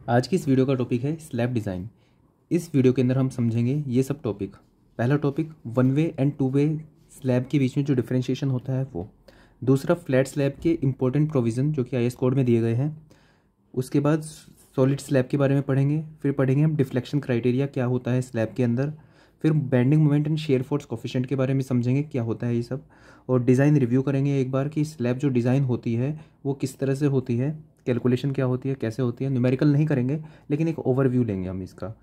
आज की इस वीडियो का टॉपिक है स्लैब डिज़ाइन। इस वीडियो के अंदर हम समझेंगे ये सब टॉपिक। पहला topic one way and two way slab के बीच में जो डिफरेंशिएशन होता है वो। दूसरा फ्लैट स्लैब के इंपॉर्टेंट प्रोविज़न जो कि आईएस कोड में दिए गए हैं। उसके बाद सॉलिड स्लैब के बारे में पढ़ेंगे। फिर पढ़ेंगे हम डिफ्लेक्शन क्राइटेरिया क्या होता है स्लैब के अंदर। फिर bending moment and shear force coefficient के बारे में समझेंगे क्या होता है ये सब। और डिज़ाइन रिव्यू करेंगे एक बार कि स्लैब जो डिज़ाइन होती है वो किस तरह से होती है, कैलकुलेशन क्या होती है, कैसे होती है। न्यूमेरिकल नहीं करेंगे लेकिन एक ओवरव्यू लेंगे हम इसका।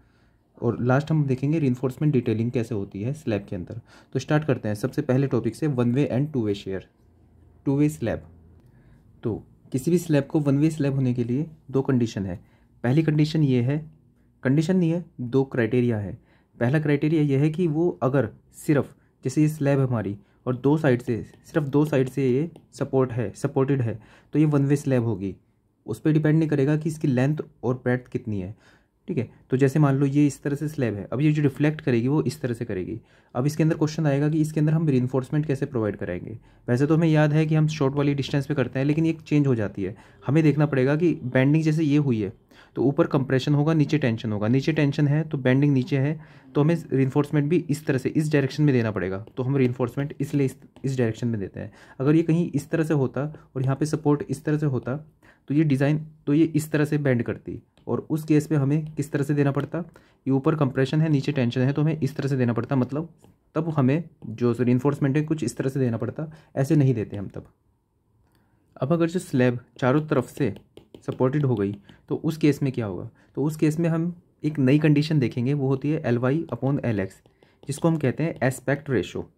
और लास्ट हम देखेंगे रीइंफोर्समेंट डिटेलिंग कैसे होती है स्लैब के अंदर। तो स्टार्ट करते हैं सबसे पहले टॉपिक से, one way and two way share, two way slab. तो किसी भी स्लैब को वन वे स्लैब होने के लिए दो कंडीशन है। पहली कंडीशन ये है, कंडीशन नहीं है, दो क्राइटेरिया है। पहला क्राइटेरिया ये है कि वो अगर सिर्फ जैसे ये स्लैब हमारी और दो साइड से, सिर्फ दो साइड से ये सपोर्टेड है तो ये वन वे स्लैब होगी। उस पर डिपेंड नहीं करेगा कि इसकी लेंथ और ब्रेड्थ कितनी है। ठीक है, तो जैसे मान लो ये इस तरह से स्लैब है, अब ये जो रिफ्लेक्ट करेगी वो इस तरह से करेगी। अब इसके अंदर क्वेश्चन आएगा कि इसके अंदर हम रीइंफोर्समेंट कैसे प्रोवाइड कराएंगे। वैसे तो हमें याद है कि हम शॉर्ट वाली डिस्टेंस पे करते हैं, लेकिन ये चेंज हो जाती है। हमें देखना पड़ेगा कि बेंडिंग जैसे ये हुई है तो ऊपर कंप्रेशन होगा, नीचे टेंशन होगा। नीचे टेंशन है तो बेंडिंग नीचे है, तो हमें रीइंफोर्समेंट भी इस तरह से, इस डायरेक्शन में देना पड़ेगा। तो हम रीइंफोर्समेंट इसलिए इस डायरेक्शन में देते हैं। अगर ये कहीं इस तरह से होता और यहाँ पे सपोर्ट इस तरह से होता तो ये डिज़ाइन, तो ये इस तरह से बेंड करती। और उस केस में हमें किस तरह से देना पड़ता, ये ऊपर कंप्रेशन है नीचे टेंशन है तो हमें इस तरह से देना पड़ता। मतलब तब हमें जो रीइंफोर्समेंट है कुछ इस तरह से देना पड़ता, ऐसे नहीं देते हम तब। अब अगर जो स्लैब चारों तरफ से सपोर्टेड हो गई तो उस केस में क्या होगा, तो उस केस में हम एक नई कंडीशन देखेंगे, वो होती है LY/LX, जिसको हम कहते हैं एस्पेक्ट रेशो।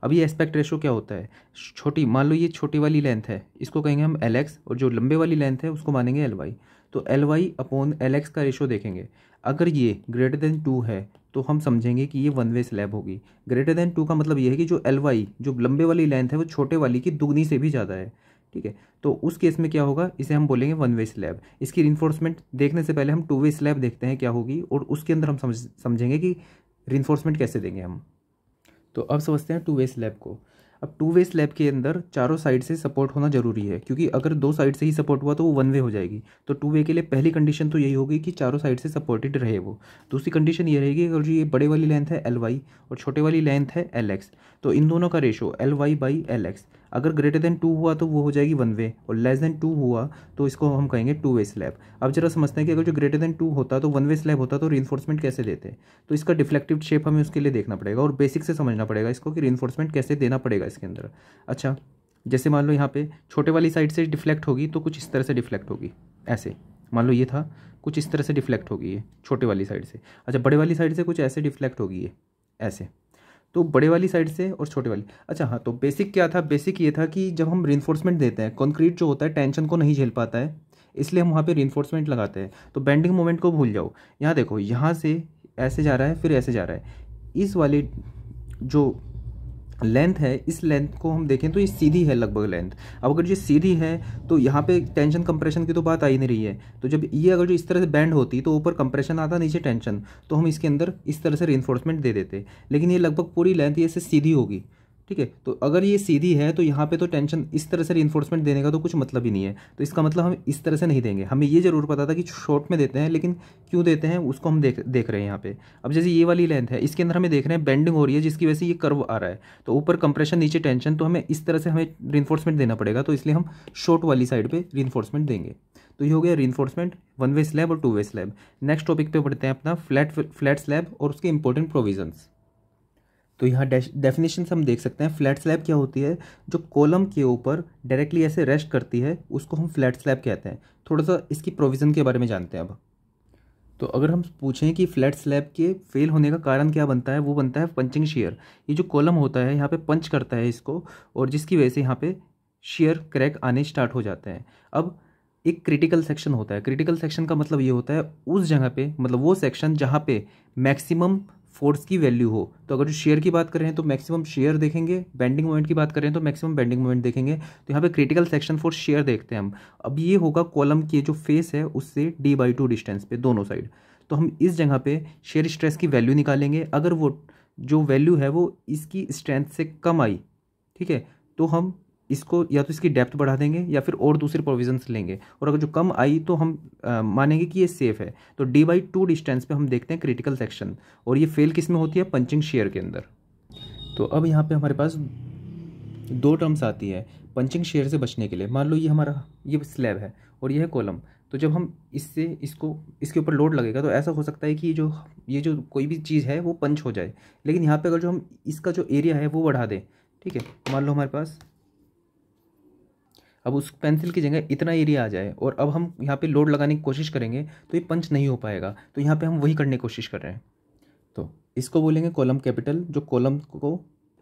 अब ये एस्पेक्ट रेशो क्या होता है, छोटी, मान लो ये छोटी वाली लेंथ है, इसको कहेंगे हम LX, और जो लंबे वाली लेंथ है उसको मानेंगे LY। तो LY/LX का रेशो देखेंगे। अगर ये ग्रेटर देन 2 है तो हम समझेंगे कि ये वन वे स्लैब होगी। ग्रेटर देन 2 का मतलब ये है कि जो LY, जो लंबे वाली लेंथ है, वो छोटे वाली की दुगनी से भी ज़्यादा है। ठीक है, तो उस केस में क्या होगा, इसे हम बोलेंगे वन वे स्लैब। इसकी रिइंफोर्समेंट देखने से पहले हम टू वे स्लैब देखते हैं क्या होगी, और उसके अंदर हम समझेंगे कि रिइंफोर्समेंट कैसे देंगे हम। तो अब समझते हैं टू वे स्लैब को। अब टू वे स्लैब के अंदर चारों साइड से सपोर्ट होना जरूरी है, क्योंकि अगर दो साइड से ही सपोर्ट हुआ तो वो वन वे हो जाएगी। तो टू वे के लिए पहली कंडीशन तो यही होगी कि चारों साइड से सपोर्टेड रहे वो। दूसरी कंडीशन ये रहेगी, अगर जो ये बड़े वाली लेंथ है LY और छोटे वाली लेंथ है LX, तो इन दोनों का रेशो LY/LX अगर ग्रेटर देन 2 हुआ तो वो हो जाएगी वन वे, और लेस देन 2 हुआ तो इसको हम कहेंगे टू वे स्लैब। अब जरा समझते हैं कि अगर जो ग्रेटर देन 2 होता तो वन वे स्लैब होता तो रीइंफोर्समेंट कैसे देते। तो इसका डिफ्लेक्टिव शेप हमें उसके लिए देखना पड़ेगा और बेसिक से समझना पड़ेगा इसको कि रीइंफोर्समेंट कैसे देना पड़ेगा इसके अंदर। अच्छा, जैसे मान लो यहाँ पे छोटे वाली साइड से डिफ्लेक्ट होगी तो कुछ इस तरह से डिफ्लेक्ट होगी, ऐसे मान लो ये था, कुछ इस तरह से डिफ्लेक्ट होगी ये छोटे वाली साइड से। अच्छा, बड़े वाली साइड से कुछ ऐसे डिफ्लेक्ट होगी ये, ऐसे। तो बड़े वाली साइड से और छोटे वाली। अच्छा हाँ, तो बेसिक क्या था, बेसिक ये था कि जब हम रीइंफोर्समेंट देते हैं, कंक्रीट जो होता है टेंशन को नहीं झेल पाता है, इसलिए हम वहाँ पे रीइंफोर्समेंट लगाते हैं। तो बेंडिंग मोमेंट को भूल जाओ। यहाँ देखो, यहाँ से ऐसे जा रहा है फिर ऐसे जा रहा है, इस वाली जो लेंथ है, इस लेंथ को हम देखें तो ये सीधी है लगभग लेंथ। अब अगर ये सीधी है तो यहाँ पे टेंशन कंप्रेशन की तो बात आ ही नहीं रही है। तो जब ये अगर जो इस तरह से बैंड होती तो ऊपर कंप्रेशन आता, नीचे टेंशन, तो हम इसके अंदर इस तरह से रीइंफोर्समेंट दे देते। लेकिन ये लगभग पूरी लेंथ ये से सीधी होगी। ठीक है, तो अगर ये सीधी है तो यहाँ पे तो टेंशन, इस तरह से रीइंफोर्समेंट देने का तो कुछ मतलब ही नहीं है। तो इसका मतलब हम इस तरह से नहीं देंगे। हमें ये जरूर पता था कि शॉर्ट में देते हैं, लेकिन क्यों देते हैं उसको हम देख रहे हैं यहाँ पे। अब जैसे ये वाली लेंथ है, इसके अंदर हमें देख रहे हैं बेंडिंग हो रही है जिसकी वजह से ये कर्व आ रहा है, तो ऊपर कंप्रेशन नीचे टेंशन, तो हमें इस तरह से हमें रीइंफोर्समेंट देना पड़ेगा। तो इसलिए हम शॉर्ट वाली साइड पर रीइंफोर्समेंट देंगे। तो ये हो गया रीइंफोर्समेंट, वन वे स्लैब और two way slab. Next topic पे पढ़ते हैं अपना फ्लैट स्लैब और उसके इंपॉर्टेंट प्रोविजंस। तो यहाँ डेफिनेशन हम देख सकते हैं। फ्लैट स्लैब क्या होती है, जो कॉलम के ऊपर डायरेक्टली ऐसे रेस्ट करती है उसको हम फ्लैट स्लैब कहते हैं। थोड़ा सा इसकी प्रोविज़न के बारे में जानते हैं अब। तो अगर हम पूछें कि फ्लैट स्लैब के फेल होने का कारण क्या बनता है, वो बनता है पंचिंग शेयर। ये जो कॉलम होता है यहाँ पे पंच करता है इसको, और जिसकी वजह से यहाँ पे शेयर क्रैक आने स्टार्ट हो जाते हैं। अब एक क्रिटिकल सेक्शन होता है। क्रिटिकल सेक्शन का मतलब ये होता है उस जगह पे, मतलब वो सेक्शन जहाँ पे मैक्सिमम फोर्स की वैल्यू हो। तो अगर जो शेयर की बात करें तो मैक्सिमम शेयर देखेंगे, बेंडिंग मोमेंट की बात करें तो मैक्सिमम बेंडिंग मोमेंट देखेंगे। तो यहाँ पे क्रिटिकल सेक्शन फॉर शेयर देखते हैं हम। अब ये होगा कॉलम के जो फेस है उससे d/2 डिस्टेंस पे दोनों साइड। तो हम इस जगह पे शेयर स्ट्रेस की वैल्यू निकालेंगे। अगर वो जो वैल्यू है वो इसकी स्ट्रेंथ से कम आई, ठीक है, तो हम इसको या तो इसकी डेप्थ बढ़ा देंगे या फिर और दूसरे प्रोविजंस लेंगे, और अगर जो कम आई तो हम मानेंगे कि ये सेफ है। तो D/2 डिस्टेंस पे हम देखते हैं क्रिटिकल सेक्शन, और ये फेल किस में होती है, पंचिंग शेयर के अंदर। तो अब यहाँ पे हमारे पास दो टर्म्स आती है पंचिंग शेयर से बचने के लिए। मान लो ये हमारा ये स्लैब है और ये है कॉलम, तो जब हम इससे इसको इसके ऊपर लोड लगेगा तो ऐसा हो सकता है कि ये जो कोई भी चीज़ है वो पंच हो जाए। लेकिन यहाँ पे अगर जो हम इसका जो एरिया है वो बढ़ा दें, ठीक है, मान लो हमारे पास अब उस पेंसिल की जगह इतना एरिया आ जाए और अब हम यहाँ पे लोड लगाने की कोशिश करेंगे तो ये पंच नहीं हो पाएगा। तो यहाँ पे हम वही करने की कोशिश कर रहे हैं। तो इसको बोलेंगे कॉलम कैपिटल। जो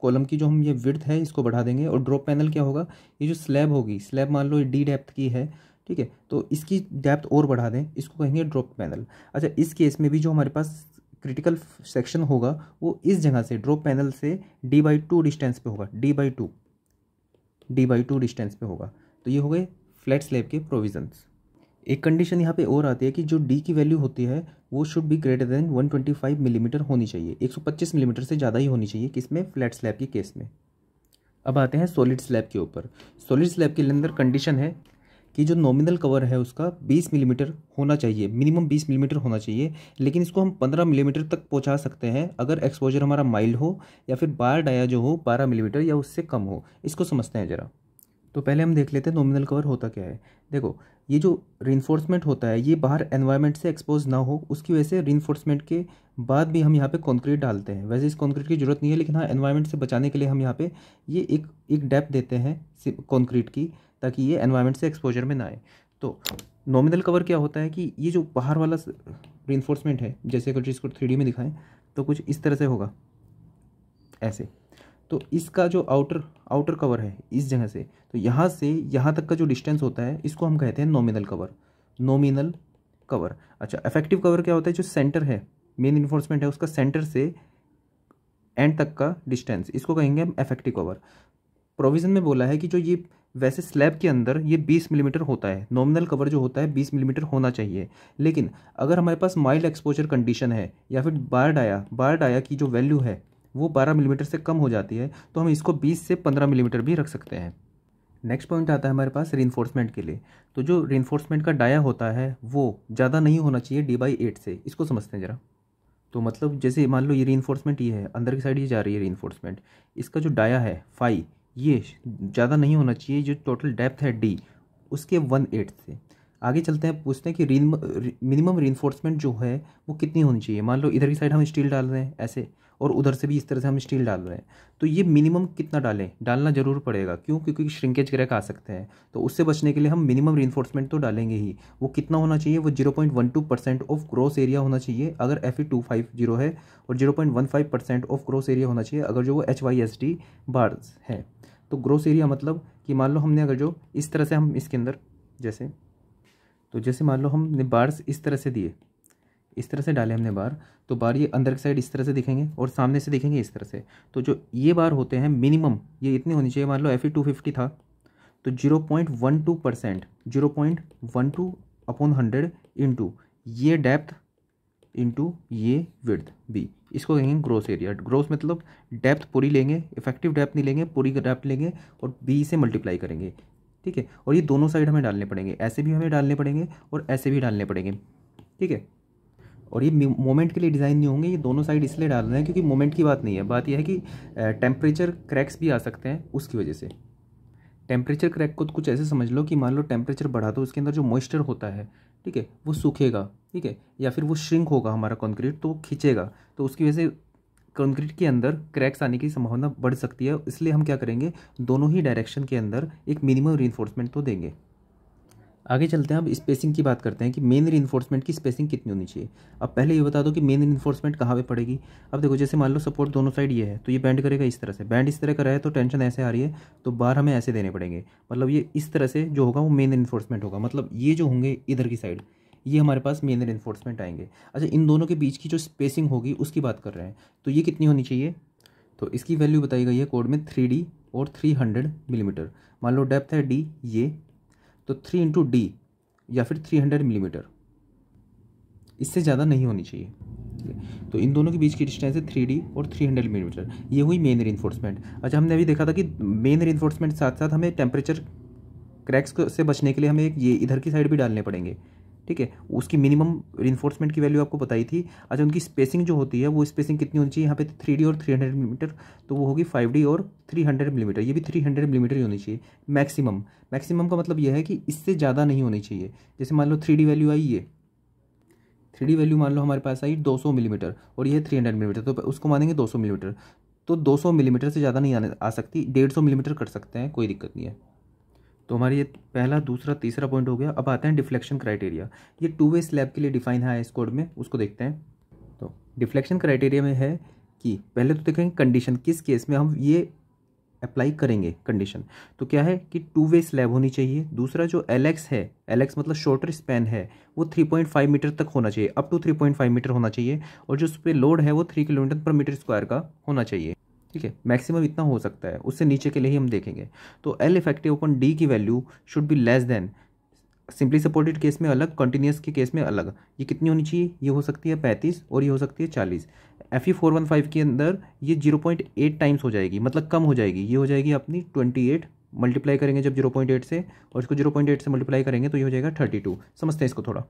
कॉलम की जो हम ये विड्थ है इसको बढ़ा देंगे, और ड्रॉप पैनल क्या होगा, ये जो स्लैब होगी, स्लैब मान लो ये D डेप्थ की है, ठीक है, तो इसकी डेप्थ और बढ़ा दें, इसको कहेंगे ड्रॉप पैनल। अच्छा, इस केस में भी जो हमारे पास क्रिटिकल सेक्शन होगा वो इस जगह से ड्रॉप पैनल से D/2 डिस्टेंस पे होगा, D/2 डिस्टेंस पे होगा। तो ये हो गए फ्लैट स्लैब के प्रोविजंस। एक कंडीशन यहाँ पे और आती है कि जो D की वैल्यू होती है वो should be greater than 125 millimetre होनी चाहिए, 125 मिलीमीटर से ज़्यादा ही होनी चाहिए, किसमें, फ्लैट स्लैब के केस में। अब आते हैं सॉलिड स्लैब के ऊपर। सॉलिड स्लैब के अंदर कंडीशन है कि जो नॉमिनल कवर है उसका 20 मिलीमीटर होना चाहिए, मिनिमम 20 मिलीमीटर होना चाहिए, लेकिन इसको हम 15 मिलीमीटर तक पहुंचा सकते हैं अगर एक्सपोजर हमारा माइल्ड हो या फिर बार डाया जो हो 12 मिलीमीटर या उससे कम हो। इसको समझते हैं ज़रा। तो पहले हम देख लेते हैं नॉमिनल कवर होता क्या है। देखो, ये जो रीइंफोर्समेंट होता है ये बाहर एनवायरनमेंट से एक्सपोज ना हो, उसकी वजह से रीइंफोर्समेंट के बाद भी हम यहाँ पे कंक्रीट डालते हैं। वैसे इस कंक्रीट की जरूरत नहीं है, लेकिन हाँ, एनवायरनमेंट से बचाने के लिए हम यहाँ पे ये एक डेप्थ देते हैं कंक्रीट की, ताकि ये एनवायरनमेंट से एक्सपोजर में ना आए। तो नॉमिनल कवर क्या होता है कि ये जो बाहर वाला रीइंफोर्समेंट है, जैसे अगर इसको 3D में दिखाएं तो कुछ इस तरह से होगा, ऐसे। तो इसका जो आउटर कवर है इस जगह से, तो यहाँ से यहाँ तक का जो डिस्टेंस होता है इसको हम कहते हैं नॉमिनल कवर। अच्छा, इफेक्टिव कवर क्या होता है, जो सेंटर है, मेन इन्फोर्समेंट है उसका सेंटर से एंड तक का डिस्टेंस, इसको कहेंगे हम इफेक्टिव कवर। प्रोविजन में बोला है कि जो ये वैसे स्लैब के अंदर ये 20 मिलीमीटर होता है, नॉमिनल कवर जो होता है 20 मिलीमीटर होना चाहिए, लेकिन अगर हमारे पास माइल्ड एक्सपोजर कंडीशन है या फिर बार डाया की जो वैल्यू है वो 12 मिलीमीटर से कम हो जाती है, तो हम इसको 20 से 15 मिलीमीटर भी रख सकते हैं। नेक्स्ट पॉइंट आता है हमारे पास रीइंफोर्समेंट के लिए। तो जो रीइंफोर्समेंट का डाया होता है वो ज़्यादा नहीं होना चाहिए D/8 से। इसको समझते हैं ज़रा। तो मतलब जैसे मान लो ये रीइंफोर्समेंट ये है, अंदर की साइड ये जा रही है रीइंफोर्समेंट, इसका जो डाया है फाई ये ज़्यादा नहीं होना चाहिए, जो टोटल डेप्थ है D उसके 1/8 से। आगे चलते हैं, पूछते हैं कि मिनिमम रीइंफोर्समेंट जो है वो कितनी होनी चाहिए। मान लो इधर की साइड हम स्टील डाल रहे हैं ऐसे, और उधर से भी इस तरह से हम स्टील डाल रहे हैं, तो ये मिनिमम कितना डालना जरूर पड़ेगा। क्यों? क्योंकि श्रिंकेज क्रैक आ सकते हैं, तो उससे बचने के लिए हम मिनिमम रीइंफोर्समेंट तो डालेंगे ही। वो कितना होना चाहिए, वो 0.12% ऑफ ग्रॉस एरिया होना चाहिए अगर Fe250 है, और 0.15% ऑफ ग्रॉस एरिया होना चाहिए अगर जो वो HYSD बार्स है। तो ग्रॉस एरिया मतलब कि मान लो हमने अगर जो इस तरह से हम इसके अंदर जैसे मान लो हमने बार्स इस तरह से दिए, इस तरह से डाले हमने बार, तो बार ये अंदर की साइड इस तरह से दिखेंगे और सामने से दिखेंगे इस तरह से। तो जो ये बार होते हैं मिनिमम ये इतनी होनी चाहिए। मान लो Fe250 था तो 0.12%, 0.12/100 इंटू ये डेप्थ इंटू ये विड्थ B, इसको कहेंगे ग्रोस एरिया। ग्रोस मतलब डेप्थ पूरी लेंगे, इफेक्टिव डेप्थ नहीं लेंगे, पूरी डेप्थ लेंगे और B से मल्टीप्लाई करेंगे, ठीक है। और ये दोनों साइड हमें डालने पड़ेंगे, ऐसे भी हमें डालने पड़ेंगे और ऐसे भी डालने पड़ेंगे, ठीक है। और ये मोमेंट के लिए डिज़ाइन नहीं होंगे, ये दोनों साइड इसलिए डाल रहे हैं क्योंकि मोमेंट की बात नहीं है, बात यह है कि टेम्परेचर क्रैक्स भी आ सकते हैं उसकी वजह से। टेम्परेचर क्रैक को कुछ ऐसे समझ लो कि मान लो टेम्परेचर बढ़ा तो उसके अंदर जो मॉइस्चर होता है, ठीक है, वो सूखेगा, ठीक है, या फिर वो श्रिंक होगा हमारा कंक्रीट, तो वो खींचेगा, तो उसकी वजह से कंक्रीट के अंदर क्रैक्स आने की संभावना बढ़ सकती है। इसलिए हम क्या करेंगे, दोनों ही डायरेक्शन के अंदर एक मिनिमम रीइंफोर्समेंट तो देंगे। आगे चलते हैं, अब स्पेसिंग की बात करते हैं कि मेन रीइंफोर्समेंट की स्पेसिंग कितनी होनी चाहिए। अब पहले ये बता दो कि मेन रीइंफोर्समेंट कहाँ पे पड़ेगी। अब देखो, जैसे मान लो सपोर्ट दोनों साइड ये है तो ये बैंड करेगा इस तरह से, बैंड इस तरह का रहा है तो टेंशन ऐसे आ रही है तो बार हमें ऐसे देने पड़ेंगे, मतलब ये इस तरह से जो होगा वो मेन रीइंफोर्समेंट होगा। मतलब ये जो होंगे इधर की साइड ये हमारे पास मेन रीइंफोर्समेंट आएंगे। अच्छा, इन दोनों के बीच की जो स्पेसिंग होगी उसकी बात कर रहे हैं, तो ये कितनी होनी चाहिए। तो इसकी वैल्यू बताई गई है कोड में 3D और 300 मिलीमीटर। मान लो डेप्थ है D ये, तो 3 इंटू D या फिर 300 मिलीमीटर, इससे ज़्यादा नहीं होनी चाहिए। से। तो इन दोनों के बीच की डिस्टेंस है 3D और 300 मिलीमीटर। ये हुई मेन रीइंफोर्समेंट। अच्छा, हमने अभी देखा था कि मेन रीइंफोर्समेंट साथ साथ हमें टेम्परेचर क्रैक्स से बचने के लिए हमें एक ये इधर की साइड भी डालने पड़ेंगे, ठीक है। उसकी मिनिमम रीइंफोर्समेंट की वैल्यू आपको बताई थी। अच्छा, उनकी स्पेसिंग जो होती है वो स्पेसिंग कितनी होनी चाहिए, यहाँ पे 3D और 300 मिलीमीटर, तो वो होगी 5D और 300 मिलीमीटर। ये भी 300 मिलीमीटर ही होनी चाहिए मैक्सिमम। मैक्सिमम का मतलब यह है कि इससे ज़्यादा नहीं होनी चाहिए। जैसे मान लो 3D वैल्यू आई, ये 3D वैल्यू मान लो हमारे पास आई 200 मिलीमीटर और ये 300 मिलीमीटर, तो उसको मानेंगे 200 मिलीमीटर। तो 200 मिलीमीटर से ज़्यादा नहीं आ सकती, 150 मिलीमीटर कर सकते हैं, कोई दिक्कत नहीं है। तो हमारी ये पहला, दूसरा, तीसरा पॉइंट हो गया। अब आते हैं डिफ्लेक्शन क्राइटेरिया। ये 2 वे स्लैब के लिए डिफाइन है इस कोड में, उसको देखते हैं। तो डिफ्लेक्शन क्राइटेरिया में है कि पहले तो देखेंगे कंडीशन, किस केस में हम ये अप्लाई करेंगे कंडीशन। तो क्या है कि 2 वे स्लैब होनी चाहिए। दूसरा जो LX है, LX मतलब शॉर्टर स्पैन है, वो 3.5 मीटर तक होना चाहिए, अप टू 3.5 मीटर होना चाहिए। और जो उस पर लोड है वो 3 किलोमीटर पर मीटर स्क्वायर का होना चाहिए, ठीक है। मैक्सिमम इतना हो सकता है, उससे नीचे के लिए ही हम देखेंगे। तो L इफेक्टिव अपन D की value should be less than, simply supported case में अलग, कंटिन्यूस के केस में अलग। ये कितनी होनी चाहिए, ये हो सकती है 35 और ये हो सकती है 40। Fe415 के अंदर ये 0.8 टाइम्स हो जाएगी, मतलब कम हो जाएगी। ये हो जाएगी अपनी 28, मल्टीप्लाई करेंगे जब 0.8 से, और इसको 0.8 से मल्टीप्लाई करेंगे तो ये हो जाएगा 32। समझते हैं इसको थोड़ा।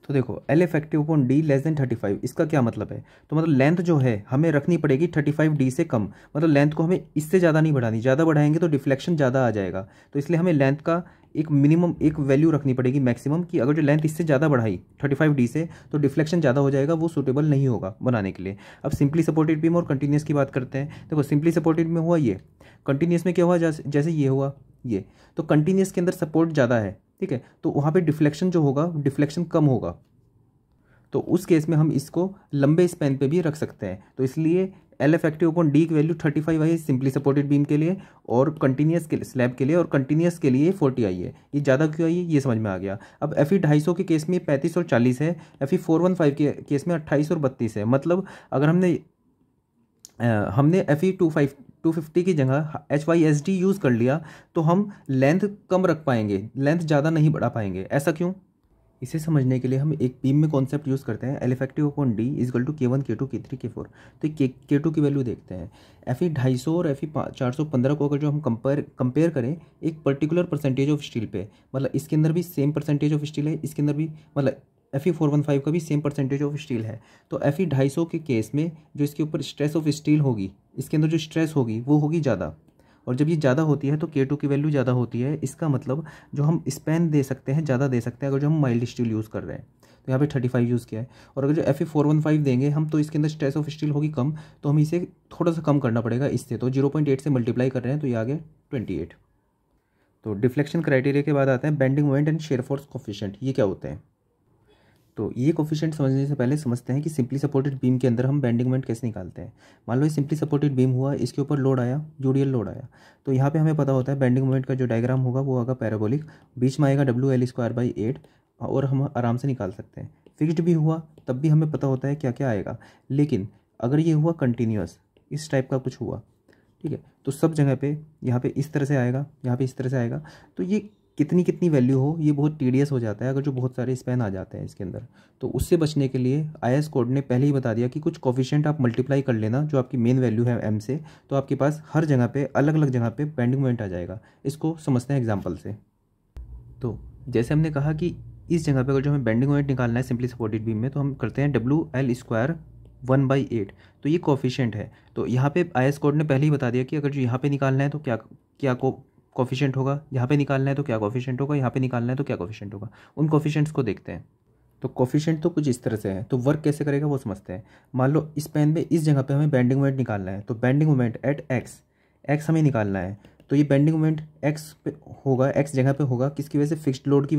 तो देखो L effective upon D less than 35, इसका क्या मतलब है। तो मतलब लेंथ जो है हमें रखनी पड़ेगी 35D से कम, मतलब लेंथ को हमें इससे ज़्यादा नहीं बढ़ानी। ज़्यादा बढ़ाएंगे तो डिफ्लेक्शन ज़्यादा आ जाएगा। तो इसलिए हमें लेंथ का एक मिनिमम, एक वैल्यू रखनी पड़ेगी मैक्सिमम, कि अगर जो लेंथ इससे ज़्यादा बढ़ाई 35D से तो डिफ्लेक्शन ज़्यादा हो जाएगा, वो सूटेबल नहीं होगा बनाने के लिए। अब सिंपली सपोर्टेड बीम और कंटिन्यूस की बात करते हैं। देखो सिंपली सपोर्टेड में हुआ ये, कंटिन्यूस में क्या हुआ, जैसे ये हुआ ये, तो कंटिन्यूस के अंदर सपोर्ट ज़्यादा है, ठीक है। तो वहाँ पर डिफ्लेक्शन जो होगा, डिफ्लेक्शन कम होगा। तो उस केस में हम इसको लंबे स्पैन पे भी रख सकते हैं। तो इसलिए L इफेक्टिव अपॉन D की वैल्यू 35 आई है सिंपली सपोर्टेड बीम के लिए, और कंटिन्यूस के स्लैब के लिए, और कंटिन्यूस के लिए 40 आई है। ये ज़्यादा क्यों आई है ये समझ में आ गया। अब Fe 250 के केस में 35 और 40 है, Fe 415 के केस में 28 और 32 है। मतलब अगर हमने Fe 250 की जगह HYSD यूज़ कर लिया तो हम लेंथ कम रख पाएंगे, लेंथ ज़्यादा नहीं बढ़ा पाएंगे। ऐसा क्यों, इसे समझने के लिए हम एक बीम में कॉन्सेप्ट यूज़ करते हैं, L effective upon D is equal to K1 K2 K3 K4। तो K2 की वैल्यू देखते हैं। Fe 250 और Fe 415 को अगर जो हम कंपेयर करें एक पर्टिकुलर परसेंटेज ऑफ स्टील पे, मतलब इसके अंदर भी सेम परसेंटेज ऑफ स्टील है, इसके अंदर भी, मतलब Fe 415 का भी सेम परसेंटेज ऑफ स्टील है। तो Fe 250 के केस में जो इसके ऊपर स्ट्रेस ऑफ स्टील होगी, इसके अंदर जो स्ट्रेस होगी वो होगी ज़्यादा, और जब ये ज़्यादा होती है तो K2 की वैल्यू ज़्यादा होती है। इसका मतलब जो हम स्पैन दे सकते हैं ज़्यादा दे सकते हैं अगर जो हम माइल्ड स्टील यूज़ कर रहे हैं। तो यहाँ पे 35 यूज़ किया है। और अगर जो Fe 415 देंगे हम तो इसके अंदर स्ट्रेस ऑफ स्टील होगी कम, तो हमें इसे थोड़ा सा कम करना पड़ेगा इससे। तो 0.8 से मल्टीप्लाई कर रहे हैं तो ये आ गया 28। तो डिफ्लेक्शन क्राइटेरिया के बाद आते हैं bending moment and shear force coefficient. ये क्या होते हैं। तो ये कोफिशिएंट समझने से पहले समझते हैं कि सिंपली सपोर्टेड बीम के अंदर हम बेंडिंग मोमेंट कैसे निकालते हैं। मान लो ये सिंपली सपोर्टेड बीम हुआ, इसके ऊपर लोड आया, यूडीएल लोड आया। तो यहाँ पे हमें पता होता है बेंडिंग मोमेंट का जो डायग्राम होगा वो आएगा पैराबोलिक, बीच में आएगा WL²/8, और हम आराम से निकाल सकते हैं। फिक्स्ड भी हुआ तब भी हमें पता होता है क्या क्या आएगा। लेकिन अगर ये हुआ कंटिन्यूस, इस टाइप का कुछ हुआ, ठीक है, तो सब जगह पे यहाँ पे इस तरह से आएगा, यहाँ पे इस तरह से आएगा। तो ये कितनी वैल्यू हो, ये बहुत टीडियस हो जाता है अगर जो बहुत सारे स्पैन आ जाते हैं इसके अंदर। तो उससे बचने के लिए IS कोड ने पहले ही बता दिया कि कुछ कोफिशिएंट आप मल्टीप्लाई कर लेना जो आपकी मेन वैल्यू है M से, तो आपके पास हर जगह पे अलग अलग जगह पे बेंडिंग मोमेंट आ जाएगा। इसको समझते हैं एग्जाम्पल से। तो जैसे हमने कहा कि इस जगह पर अगर जो हमें बेंडिंग मोमेंट निकालना है सिंपली सपोर्टेड बीम में, तो हम करते हैं WL² 1/8। तो ये कोफिशिएंट है। तो यहाँ पे IS कोड ने पहले ही बता दिया कि अगर जो यहाँ पे निकालना है तो क्या कोफिशिएंट होगा, यहाँ पे निकालना है तो क्या कोफिशिएंट होगा, यहाँ पे निकालना है तो क्या कोफिशिएंट होगा। उन कोफिशिएंट्स को देखते हैं। तो कोफिशिएंट तो कुछ इस तरह से है, तो वर्क कैसे करेगा वो समझते हैं। मान लो इस पेन में इस जगह पे हमें बेंडिंग मोमेंट निकालना है, तो बेंडिंग मोमेंट एट एक्स हमें निकालना है। तो ये बेंडिंग मोमेंट एक्स पे होगा, एक्स जगह पे होगा, किसकी वजह से, फिक्स्ड लोड की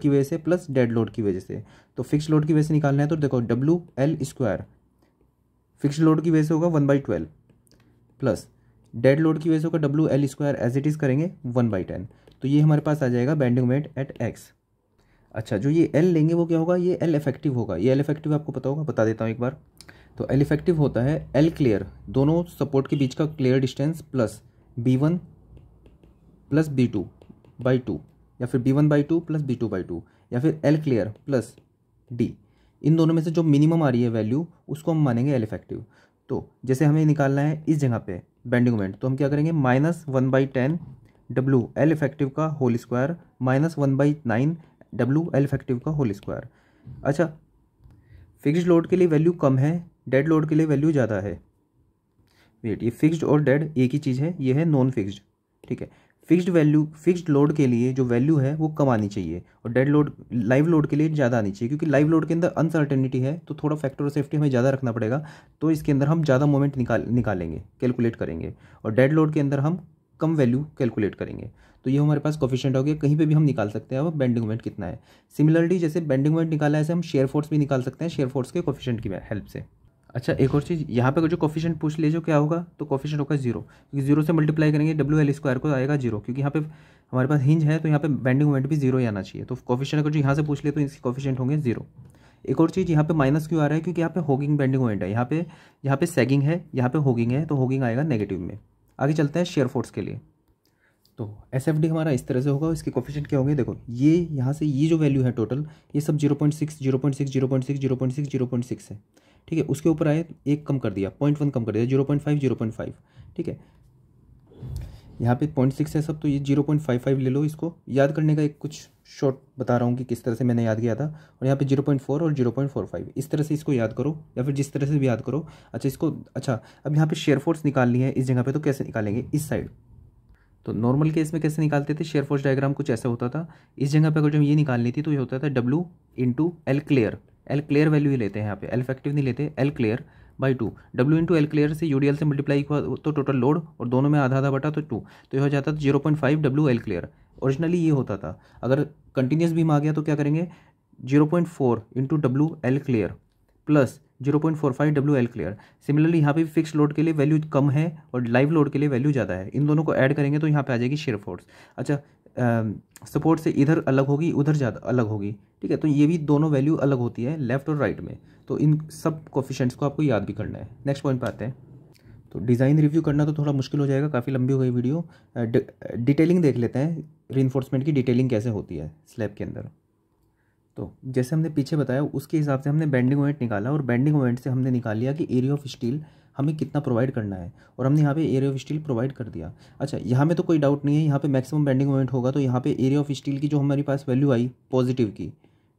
वजह से प्लस डेड लोड की वजह से। तो फिक्स्ड लोड की वजह से निकालना है तो देखो WL² फिक्स्ड लोड की वजह से होगा 1/12 प्लस डेड लोड की वजह से होगा WL² एज इट इज़ करेंगे 1/10। तो ये हमारे पास आ जाएगा बेंडिंग मोमेंट एट एक्स। अच्छा, जो ये L लेंगे वो क्या होगा, ये L इफेक्टिव होगा। ये L इफेक्टिव आपको पता होगा, बता देता हूँ एक बार। तो L इफेक्टिव होता है L क्लियर, दोनों सपोर्ट के बीच का clear distance, plus B1 plus B2/2, या फिर B1/2 प्लस B2/2, या फिर L क्लियर प्लस D। इन दोनों में से जो मिनिमम आ रही है वैल्यू उसको हम मानेंगे एल इफेक्टिव। तो जैसे हमें निकालना है इस जगह पे बेंडिंग मोमेंट, तो हम क्या करेंगे -1/10 डब्ल्यू एल इफेक्टिव का whole square -1/9 W L effective का होल स्क्वायर। अच्छा, फिक्स्ड लोड के लिए वैल्यू कम है, डेड लोड के लिए वैल्यू ज़्यादा है। वेट, ये फिक्स्ड और डेड एक ही चीज़ है, ये है नॉन फिक्स्ड, ठीक है। फिक्स्ड लोड के लिए जो वैल्यू है वो कम आनी चाहिए और डेड लोड लाइव लोड के लिए ज़्यादा आनी चाहिए, क्योंकि लाइव लोड के अंदर अनसर्टेनिटी है तो थोड़ा फैक्टर ऑफ सेफ्टी हमें ज़्यादा रखना पड़ेगा, तो इसके अंदर हम ज़्यादा मोमेंट निकालेंगे, कैलकुलेट करेंगे, और डेड लोड के अंदर हम कम वैल्यू कैलकुलेट करेंगे। तो ये हमारे पास कोफिशिएंट हो गया, कहीं पे भी हम निकाल सकते हैं अब बेंडिंग मोमेंट कितना है। सिमिलरली जैसे बेंडिंग मोमेंट निकाला है, ऐसे हम शेयर फोर्स भी निकाल सकते हैं शेयर फोर्स के कोफिशिएंट की हेल्प से। अच्छा, एक और चीज़, यहाँ पे जो कोफिशिएंट पूछ ले जो क्या होगा, तो कोफिशिएंट होगा 0, क्योंकि 0 से मल्टीप्लाई करेंगे डब्ल्यू एल स्क्वायर को आएगा 0, क्योंकि यहाँ पे हमारे पास हिंज है तो यहाँ पे बेंडिंग मोमेंट भी 0 ही आना चाहिए। तो कोफिशिएंट को जो यहाँ से पूछ ले तो इसके कोफिशिएंट होंगे 0। एक और चीज़, यहाँ पे माइनस क्यों आ रहा है, क्योंकि यहाँ पे होगिंग बेंडिंग मोमेंट है, यहाँ पे सैगिंग है, यहाँ पे होगिंग है, तो होगिंग आएगा नेगेटिव में। आगे चलते हैं शेयर फोर्स के लिए। तो एस एफ डी हमारा इस तरह से होगा, इसके कोफिशिएंट क्या होंगे, देखो ये यहाँ से ये जो वैल्यू है टोटल, ये सब 0.6 0.6 0.6 0.6 0.6 है, ठीक है। उसके ऊपर आए एक कम कर दिया, 0.1 कम कर दिया, 0.5 0.5, ठीक है। यहाँ पे 0.6 है सब, तो ये 0.55 ले लो। इसको याद करने का एक कुछ शॉर्ट बता रहा हूँ कि किस तरह से मैंने याद किया था, और यहाँ पे 0.4 और 0.45 इस तरह से इसको याद करो, या फिर जिस तरह से भी याद करो। अच्छा, अब यहाँ पे शेयर फोर्स निकालनी है इस जगह पे, तो कैसे निकालेंगे, इस साइड। तो नॉर्मल केस में कैसे निकालते थे, शेयर फोर्स डायग्राम कुछ ऐसा होता था। इस जगह पे अगर जब ये निकालनी थी तो ये होता था W into L clear. L clear value ही लेते हैं यहाँ पे, एल इफेक्टिव नहीं लेते, L clear by 2। W into L clear से UDL से मल्टीप्लाई हुआ तो टोटल लोड, और दोनों में आधा आधा बटा तो 2, तो ये हो जाता था 0.5 W एल क्लियर। ओरिजिनली ये होता था। अगर कंटिन्यूस बीम आ गया तो क्या करेंगे, 0.4 into W L clear plus 0.45 W L clear. Similarly यहाँ पे फिक्स लोड के लिए वैल्यू कम है और लाइव लोड के लिए वैल्यू ज़्यादा है, इन दोनों को ऐड करेंगे तो यहाँ पे आ जाएगी शेयर फोर्स। अच्छा, सपोर्ट से इधर अलग होगी, उधर ज़्यादा अलग होगी, ठीक है। तो ये भी दोनों वैल्यू अलग होती है लेफ्ट और राइट में, तो इन सब कोफिशिएंट्स को आपको याद भी करना है। नेक्स्ट पॉइंट पे आते हैं। तो डिज़ाइन रिव्यू करना तो थोड़ा मुश्किल हो जाएगा, काफ़ी लंबी हो गई वीडियो। डिटेलिंग देख लेते हैं, रीइंफोर्समेंट की डिटेलिंग कैसे होती है स्लैब के अंदर। तो जैसे हमने पीछे बताया उसके हिसाब से हमने बेंडिंग मोमेंट निकाला, और बेंडिंग मोमेंट से हमने निकाल लिया कि एरिया ऑफ स्टील हमें कितना प्रोवाइड करना है, और हमने यहाँ पे एरिया ऑफ स्टील प्रोवाइड कर दिया। अच्छा, यहाँ में तो कोई डाउट नहीं है, यहाँ पे मैक्सिमम बेंडिंग मोमेंट होगा, तो यहाँ पे एरिया ऑफ स्टील की जो हमारे पास वैल्यू आई पॉजिटिव की,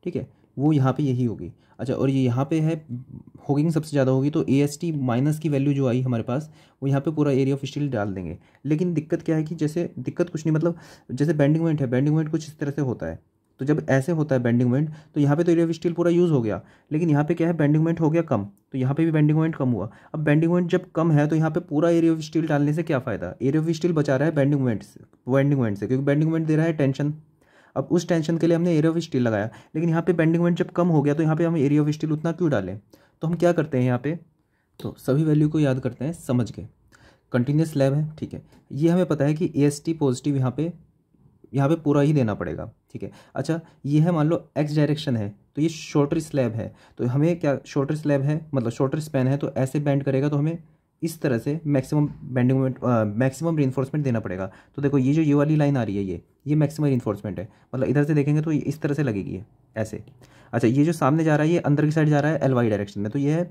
ठीक है, वो यहाँ पे यही होगी। अच्छा, और ये यहाँ पे है होगिंग सबसे ज़्यादा होगी, तो AST माइनस की वैल्यू जो आई हमारे पास, वो यहाँ पे पूरा एरिया ऑफ स्टील डाल देंगे। लेकिन दिक्कत क्या है कि जैसे दिक्कत कुछ नहीं, मतलब जैसे बेंडिंग मोमेंट है, बेंडिंग मोमेंट कुछ इस तरह से होता है, तो जब ऐसे होता है बेंडिंग मोमेंट, तो यहाँ पे तो एरिया ऑफ स्टील पूरा यूज़ हो गया, लेकिन यहाँ पे क्या है, बेंडिंग मोमेंट हो गया कम, तो यहाँ पे भी बेंडिंग मोमेंट कम हुआ। अब बेंडिंग मोमेंट जब कम है तो यहाँ पे पूरा एरिया ऑफ स्टील डालने से क्या फ़ायदा, एरिया ऑफ स्टील बचा रहा है बेंडिंग मोमेंट से, क्योंकि बेंडिंग मोमेंट दे रहा है टेंशन। अब उस टेंशन के लिए हमने एरिया ऑफ स्टील लगाया, लेकिन यहाँ पे बेंडिंग मोमेंट जब कम हो गया तो यहाँ पे हम एरिया ऑफ स्टील उतना क्यों डालें। तो हम क्या करते हैं यहाँ पे, तो सभी वैल्यू को याद करते हैं समझ के। कंटिन्यूस स्लैब है, ठीक है, ये हमें पता है कि AST पॉजिटिव यहाँ पे पूरा ही देना पड़ेगा, ठीक है। अच्छा, ये है मान लो x डायरेक्शन है, तो ये शॉर्टर स्लैब है, तो हमें क्या, शॉर्टर स्लैब है मतलब शॉर्टर स्पैन है, तो ऐसे बेंड करेगा तो हमें इस तरह से maximum bending moment maximum reinforcement देना पड़ेगा। तो देखो ये जो ये वाली लाइन आ रही है, ये मैक्सिमम रीइंफोर्समेंट है, मतलब इधर से देखेंगे तो ये इस तरह से लगेगी ये ऐसे। अच्छा, ये जो सामने जा रहा है ये अंदर की साइड जा रहा है LY डायरेक्शन में, तो ये है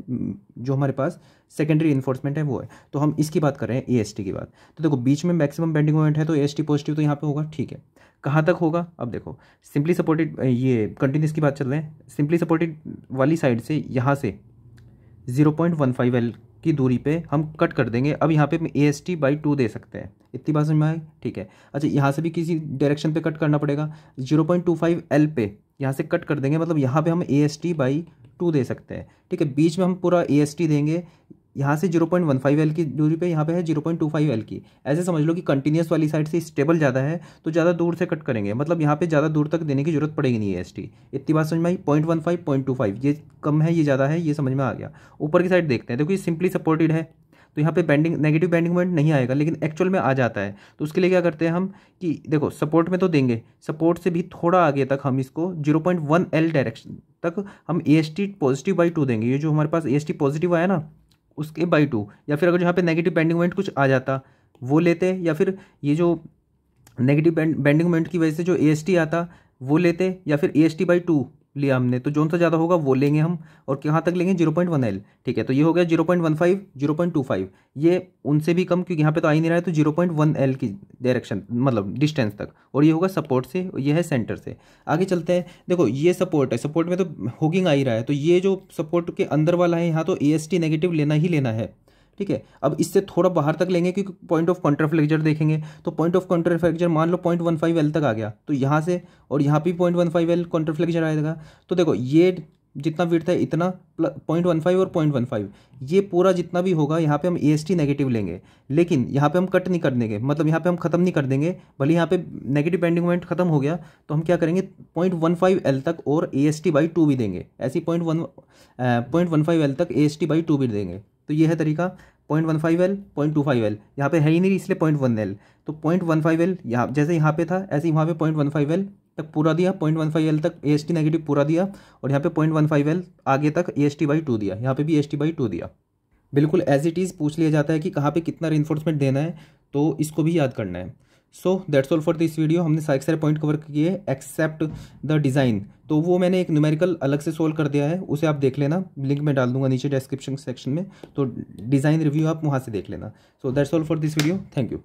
जो हमारे पास सेकेंडरी रीइंफोर्समेंट है वो है। तो हम इसकी बात कर रहे हैं AST की बात। तो देखो बीच में मैक्सिमम बेंडिंग मोमेंट है, तो AST पॉजिटिव तो यहाँ पे होगा, ठीक है। कहाँ तक होगा, अब देखो सिंपली सपोर्टेड, ये कंटिन्यूस की बात चल रहे हैं, सिंपली सपोर्टेड वाली साइड से यहाँ से 0.15 L की दूरी पे हम कट कर देंगे। अब यहाँ पे AST बाई 2 दे सकते हैं, इतनी बात समझ में आई, ठीक है। अच्छा, यहाँ से भी किसी डायरेक्शन पे कट करना पड़ेगा, 0.25 L पे यहाँ से कट कर देंगे, मतलब यहाँ पे हम AST बाई 2 दे सकते हैं, ठीक है। बीच में हम पूरा AST देंगे, यहाँ से 0.15 L की दूरी पे यहाँ पे है 0.25 L की। ऐसे समझ लो कि कंटिन्यूस वाली साइड से स्टेबल ज़्यादा है तो ज़्यादा दूर से कट करेंगे, मतलब यहाँ पे ज़्यादा दूर तक देने की जरूरत पड़ेगी नहीं AST। इतनी बात समझ में आई। 0.15 0.25 ये कम है, ये ज़्यादा है, ये समझ में आ गया। ऊपर की साइड देखते हैं, देखो ये सिंपली सपोर्टेड है, तो यहाँ पे नेगेटिव बेंडिंग मोमेंट नहीं आएगा, लेकिन एक्चुअल में आ जाता है। तो उसके लिए क्या करते हैं हम कि देखो सपोर्ट में तो देंगे, सपोर्ट से भी थोड़ा आगे तक हम इसको 0.1 L डायरेक्शन तक हम AST पॉजिटिव बाई 2 देंगे। ये जो हमारे पास AST पॉजिटिव आया ना उसके बाई 2, या फिर अगर यहाँ पे नेगेटिव बेंडिंग मोमेंट कुछ आ जाता वो लेते, या फिर ये जो नेगेटिव बेंडिंग मोमेंट की वजह से जो AST आता वो लेते, या फिर AST बाई 2 लिया हमने, तो जो सा ज़्यादा होगा वो लेंगे हम, और कहाँ तक लेंगे 0.1L। ठीक है, तो ये हो गया 0.15, 0.25, ये उनसे भी कम, क्योंकि यहाँ पे तो आ ही नहीं रहा है, तो 0.1L की डायरेक्शन मतलब डिस्टेंस तक, और ये होगा सपोर्ट से, ये है सेंटर से। आगे चलते हैं, देखो ये सपोर्ट है, सपोर्ट में तो हुकिंग आ ही रहा है, तो ये जो सपोर्ट के अंदर वाला है यहाँ तो AST नेगेटिव लेना ही लेना है। ठीक है, अब इससे थोड़ा बाहर तक लेंगे क्योंकि पॉइंट ऑफ कॉन्ट्राफ्लेक्चर देखेंगे, तो पॉइंट ऑफ कॉन्ट्राफ्लेक्चर मान लो 0.15L तक आ गया, तो यहाँ से और यहाँ भी 0.15L कॉन्ट्राफ्लेक्चर आएगा। तो देखो ये जितना विड्थ है इतना 0.15 और 0.15, ये पूरा जितना भी होगा यहाँ पे हम AST नेगेटिव लेंगे, लेकिन यहाँ पे हम कट नहीं कर देंगे, मतलब यहाँ पे हम ख़त्म नहीं कर देंगे, भले यहाँ पे नेगेटिव बेंडिंग मोमेंट खत्म हो गया, तो हम क्या करेंगे 0.15L तक और AST/2 भी देंगे, ऐसी 0.15L तक AST/2 भी देंगे। तो ये है तरीका 0.15L, 0.25L, यहाँ पे है ही नहीं इसलिए 0.1L, तो 0.15L यहाँ जैसे यहाँ पे था ऐसे ही वहाँ पे 0.15L तक पूरा दिया, 0.15L तक AST नेगेटिव पूरा दिया, और यहाँ पे 0.15L आगे तक AST/2 दिया, यहाँ पे भी AST/2 दिया। बिल्कुल एज इट इज़ पूछ लिया जाता है कि कहाँ पे कितना रेनफोर्समेंट देना है, तो इसको भी याद करना है। So that's all for this video. हमने सारे पॉइंट कवर किए एक्सेप्ट द डिज़ाइन, तो वो मैंने एक न्यूमेरिकल अलग से सोल्व कर दिया है, उसे आप देख लेना, लिंक में डाल दूंगा नीचे डिस्क्रिप्शन सेक्शन में, तो डिज़ाइन रिव्यू आप वहाँ से देख लेना। So that's all for this video, thank you.